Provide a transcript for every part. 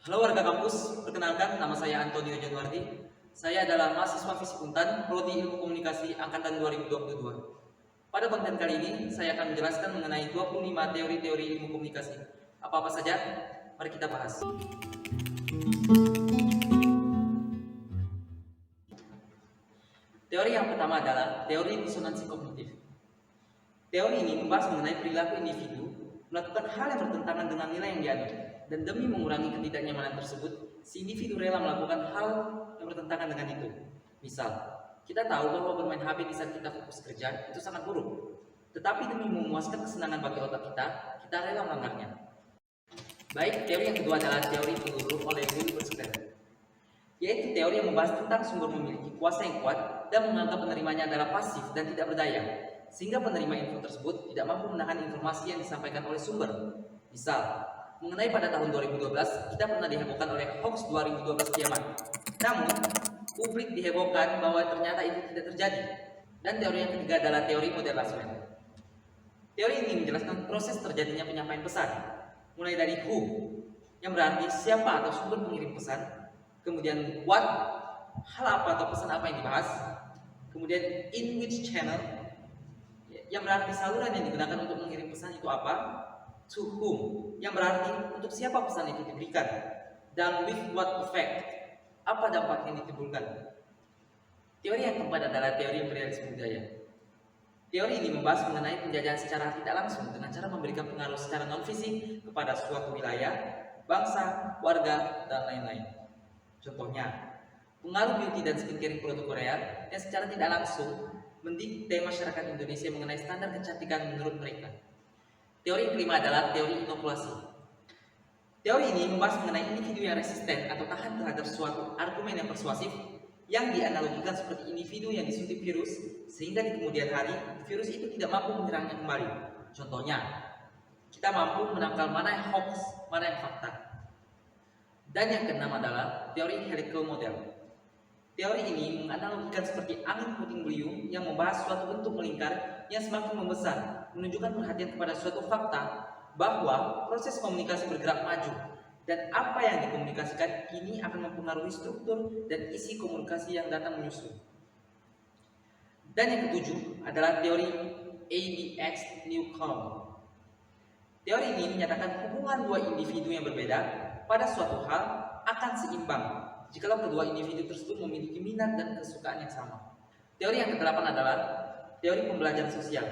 Halo warga kampus, perkenalkan nama saya Antonio Januardi. Saya adalah mahasiswa Fisip Untan, Prodi Ilmu Komunikasi Angkatan 2022. Pada konten kali ini, saya akan menjelaskan mengenai 25 teori-teori ilmu komunikasi. Apa-apa saja? Mari kita bahas. Teori yang pertama adalah teori disonansi kognitif. Teori ini membahas mengenai perilaku individu melakukan hal yang bertentangan dengan nilai yang dianut, dan demi mengurangi ketidaknyamanan tersebut, si individu rela melakukan hal yang bertentangan dengan itu. Misal, kita tahu bahwa bermain HP di saat kita fokus kerja itu sangat buruk, tetapi demi memuaskan kesenangan bagi otak kita rela melanggarnya. Baik, teori yang kedua adalah teori peluru oleh Wilbur Sklander, yaitu teori yang membahas tentang sumber memiliki kuasa yang kuat dan menganggap penerimanya adalah pasif dan tidak berdaya, sehingga penerima info tersebut tidak mampu menahan informasi yang disampaikan oleh sumber. Misal, mengenai pada tahun 2012, kita pernah dihebohkan oleh hoax 2012 kiamat. Namun, publik dihebohkan bahwa ternyata itu tidak terjadi. Dan teori yang ketiga adalah teori model Laswell. Teori ini menjelaskan proses terjadinya penyampaian pesan, mulai dari who, yang berarti siapa atau sumber pengirim pesan, kemudian what, hal apa atau pesan apa yang dibahas, kemudian in which channel, yang berarti saluran yang digunakan untuk mengirim pesan itu apa, to whom, yang berarti untuk siapa pesan itu diberikan, dan with what effect, apa dampak yang ditimbulkan. Teori yang keempat adalah teori imperialisme budaya. Teori ini membahas mengenai penjajahan secara tidak langsung dengan cara memberikan pengaruh secara non-fisik kepada suatu wilayah, bangsa, warga, dan lain-lain. Contohnya, pengaruh beauty dan skincare produk Korea yang secara tidak langsung mendikte masyarakat Indonesia mengenai standar kecantikan menurut mereka. Teori kelima adalah teori inokulasi. Teori ini membahas mengenai individu yang resisten atau tahan terhadap suatu argumen yang persuasif yang dianalogikan seperti individu yang disuntik virus, sehingga di kemudian hari virus itu tidak mampu menyerangnya kembali. Contohnya, kita mampu menangkal mana yang hoax, mana yang fakta. Dan yang keenam adalah teori helical model. Teori ini menganalogikan seperti angin puting beliung yang membahas suatu bentuk melingkar yang semakin membesar, menunjukkan perhatian kepada suatu fakta bahwa proses komunikasi bergerak maju, dan apa yang dikomunikasikan kini akan mempengaruhi struktur dan isi komunikasi yang datang menyusul. Dan yang ketujuh adalah teori ABX Newcomb. Teori ini menyatakan hubungan dua individu yang berbeda pada suatu hal akan seimbang jikalau kedua individu tersebut memiliki minat dan kesukaan yang sama. Teori yang kedelapan adalah teori pembelajaran sosial,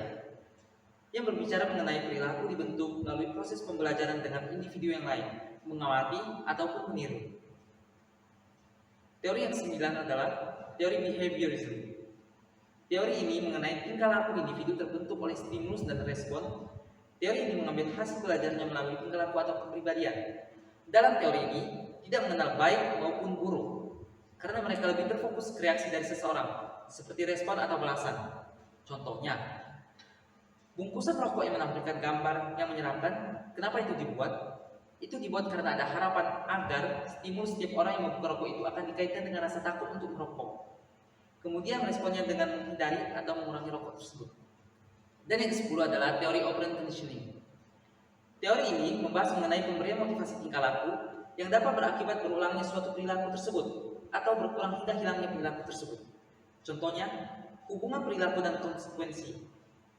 yang berbicara mengenai perilaku dibentuk melalui proses pembelajaran dengan individu yang lain, mengamati ataupun meniru. Teori yang kesembilan adalah teori behaviorism. Teori ini mengenai tingkah laku individu terbentuk oleh stimulus dan respon. Teori ini mengambil hasil belajarnya melalui tingkah laku atau kepribadian. Dalam teori ini tidak mengenal baik maupun buruk, karena mereka lebih terfokus ke reaksi dari seseorang, seperti respon atau balasan. Contohnya, bungkusan rokok yang menampilkan gambar yang menyeramkan, kenapa itu dibuat? Itu dibuat karena ada harapan agar stimulus setiap orang yang membuka rokok itu akan dikaitkan dengan rasa takut untuk merokok. Kemudian responnya dengan menghindari atau mengurangi rokok tersebut. Dan yang ke-10 adalah teori operant conditioning. Teori ini membahas mengenai pemberian motivasi tingkah laku yang dapat berakibat berulangnya suatu perilaku tersebut atau berkurang hingga hilangnya perilaku tersebut. Contohnya, hubungan perilaku dan konsekuensi,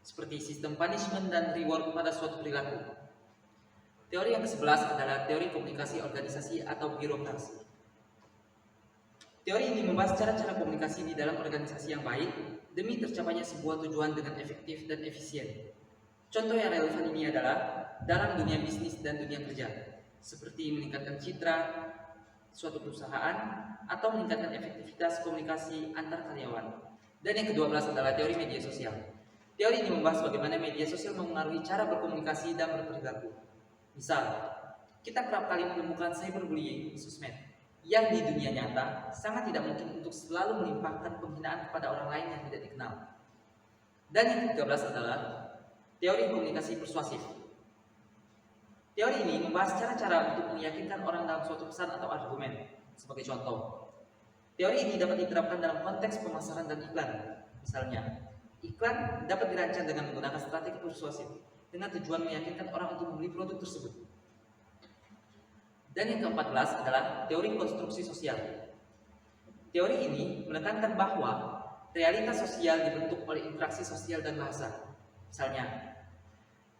seperti sistem punishment dan reward pada suatu perilaku. Teori yang ke-11 adalah teori komunikasi organisasi atau birokrasi. Teori ini membahas cara-cara komunikasi di dalam organisasi yang baik demi tercapainya sebuah tujuan dengan efektif dan efisien. Contoh yang relevan ini adalah dalam dunia bisnis dan dunia kerja, seperti meningkatkan citra suatu perusahaan atau meningkatkan efektivitas komunikasi antar karyawan. Dan yang ke-12 adalah teori media sosial. Teori ini membahas bagaimana media sosial mempengaruhi cara berkomunikasi dan berperilaku. Misal, kita kerap kali menemukan cyberbullying di sosmed, yang di dunia nyata sangat tidak mungkin untuk selalu melimpahkan penghinaan kepada orang lain yang tidak dikenal. Dan yang ke-13 adalah teori komunikasi persuasif. Teori ini membahas cara-cara untuk meyakinkan orang dalam suatu pesan atau argumen. Sebagai contoh, teori ini dapat diterapkan dalam konteks pemasaran dan iklan. Misalnya, iklan dapat dirancang dengan menggunakan strategi persuasif dengan tujuan meyakinkan orang untuk membeli produk tersebut. Dan yang ke-14 adalah teori konstruksi sosial. Teori ini menekankan bahwa realitas sosial dibentuk oleh interaksi sosial dan bahasa. Misalnya,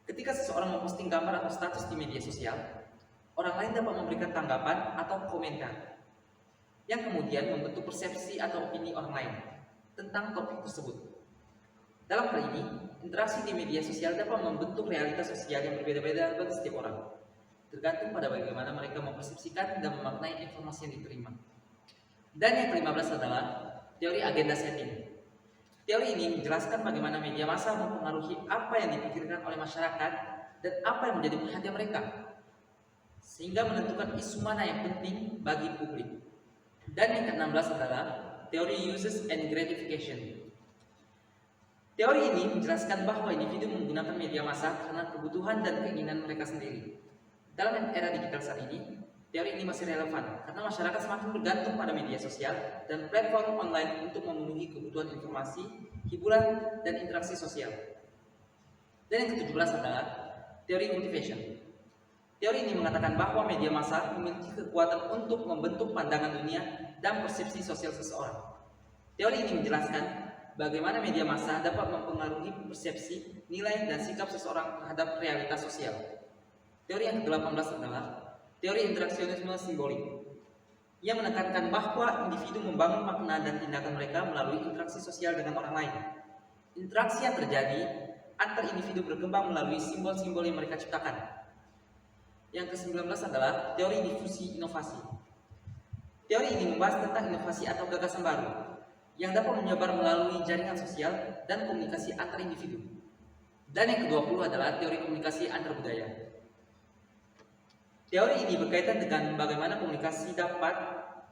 ketika seseorang memposting gambar atau status di media sosial, orang lain dapat memberikan tanggapan atau komentar yang kemudian membentuk persepsi atau opini orang lain tentang topik tersebut. Dalam hal ini, interaksi di media sosial dapat membentuk realitas sosial yang berbeda-beda bagi setiap orang, tergantung pada bagaimana mereka mempersepsikan dan memaknai informasi yang diterima. Dan yang ke-15 adalah teori agenda setting. Teori ini menjelaskan bagaimana media massa mempengaruhi apa yang dipikirkan oleh masyarakat dan apa yang menjadi perhatian mereka, sehingga menentukan isu mana yang penting bagi publik. Dan yang ke-16 adalah teori uses and gratification. Teori ini menjelaskan bahwa individu menggunakan media massa karena kebutuhan dan keinginan mereka sendiri. Dalam era digital saat ini, teori ini masih relevan karena masyarakat semakin bergantung pada media sosial dan platform online untuk memenuhi kebutuhan informasi, hiburan, dan interaksi sosial. Dan yang ke-17 adalah teori motivation. Teori ini mengatakan bahwa media massa memiliki kekuatan untuk membentuk pandangan dunia dan persepsi sosial seseorang. Teori ini menjelaskan bagaimana media massa dapat mempengaruhi persepsi, nilai, dan sikap seseorang terhadap realitas sosial. Teori yang ke-18 adalah teori interaksionisme simbolik, yang menekankan bahwa individu membangun makna dan tindakan mereka melalui interaksi sosial dengan orang lain. Interaksi yang terjadi antar individu berkembang melalui simbol-simbol yang mereka ciptakan. Yang ke-19 adalah teori difusi inovasi. Teori ini membahas tentang inovasi atau gagasan baru yang dapat menyebar melalui jaringan sosial dan komunikasi antar individu. Dan yang ke-20 adalah teori komunikasi antar budaya. Teori ini berkaitan dengan bagaimana komunikasi dapat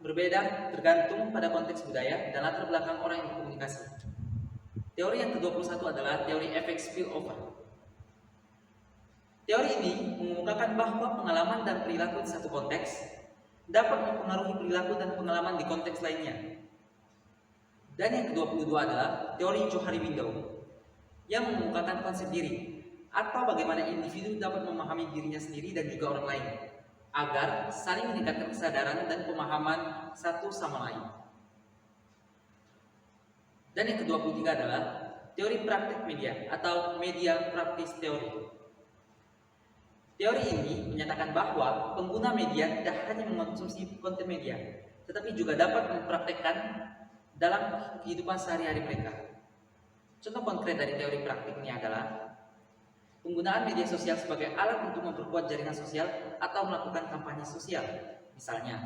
berbeda tergantung pada konteks budaya dan latar belakang orang yang berkomunikasi. Teori yang ke-21 adalah teori efek spillover. Teori ini mengemukakan bahwa pengalaman dan perilaku di satu konteks dapat mempengaruhi perilaku dan pengalaman di konteks lainnya. Dan yang ke-22 adalah teori Johari Window, yang mengemukakan konsep diri atau bagaimana individu dapat memahami dirinya sendiri dan juga orang lain agar saling meningkatkan kesadaran dan pemahaman satu sama lain. Dan yang ke-23 adalah teori praktik media atau media practice theory. Teori ini menyatakan bahwa pengguna media tidak hanya mengonsumsi konten media, tetapi juga dapat mempraktekkan dalam kehidupan sehari-hari mereka. Contoh konkret dari teori praktik ini adalah penggunaan media sosial sebagai alat untuk memperkuat jaringan sosial atau melakukan kampanye sosial. Misalnya,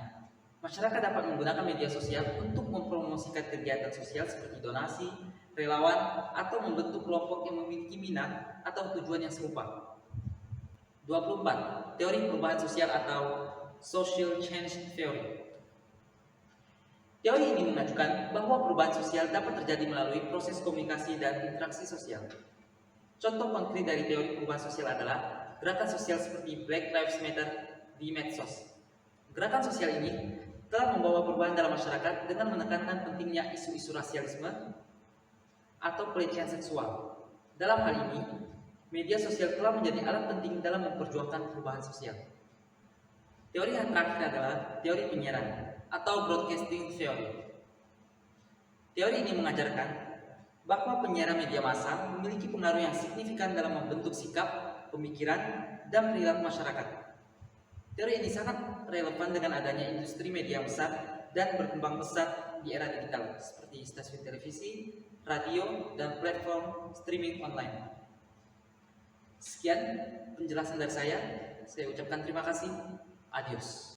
masyarakat dapat menggunakan media sosial untuk mempromosikan kegiatan sosial seperti donasi, relawan, atau membentuk kelompok yang memiliki minat atau tujuan yang serupa. 24. Teori perubahan sosial atau social change theory. Teori ini mengajukan bahwa perubahan sosial dapat terjadi melalui proses komunikasi dan interaksi sosial. Contoh konkret dari teori perubahan sosial adalah gerakan sosial seperti Black Lives Matter di medsos. Gerakan sosial ini telah membawa perubahan dalam masyarakat dengan menekankan pentingnya isu-isu rasialisme atau pelecehan seksual. Dalam hal ini, media sosial telah menjadi alat penting dalam memperjuangkan perubahan sosial. Teori yang terakhir adalah teori penyiaran atau broadcasting theory. Teori ini mengajarkan bahwa penyiaran media massa memiliki pengaruh yang signifikan dalam membentuk sikap, pemikiran, dan perilaku masyarakat. Teori ini sangat relevan dengan adanya industri media besar dan berkembang pesat di era digital seperti stasiun televisi, radio, dan platform streaming online. Sekian penjelasan dari saya ucapkan terima kasih. Adios.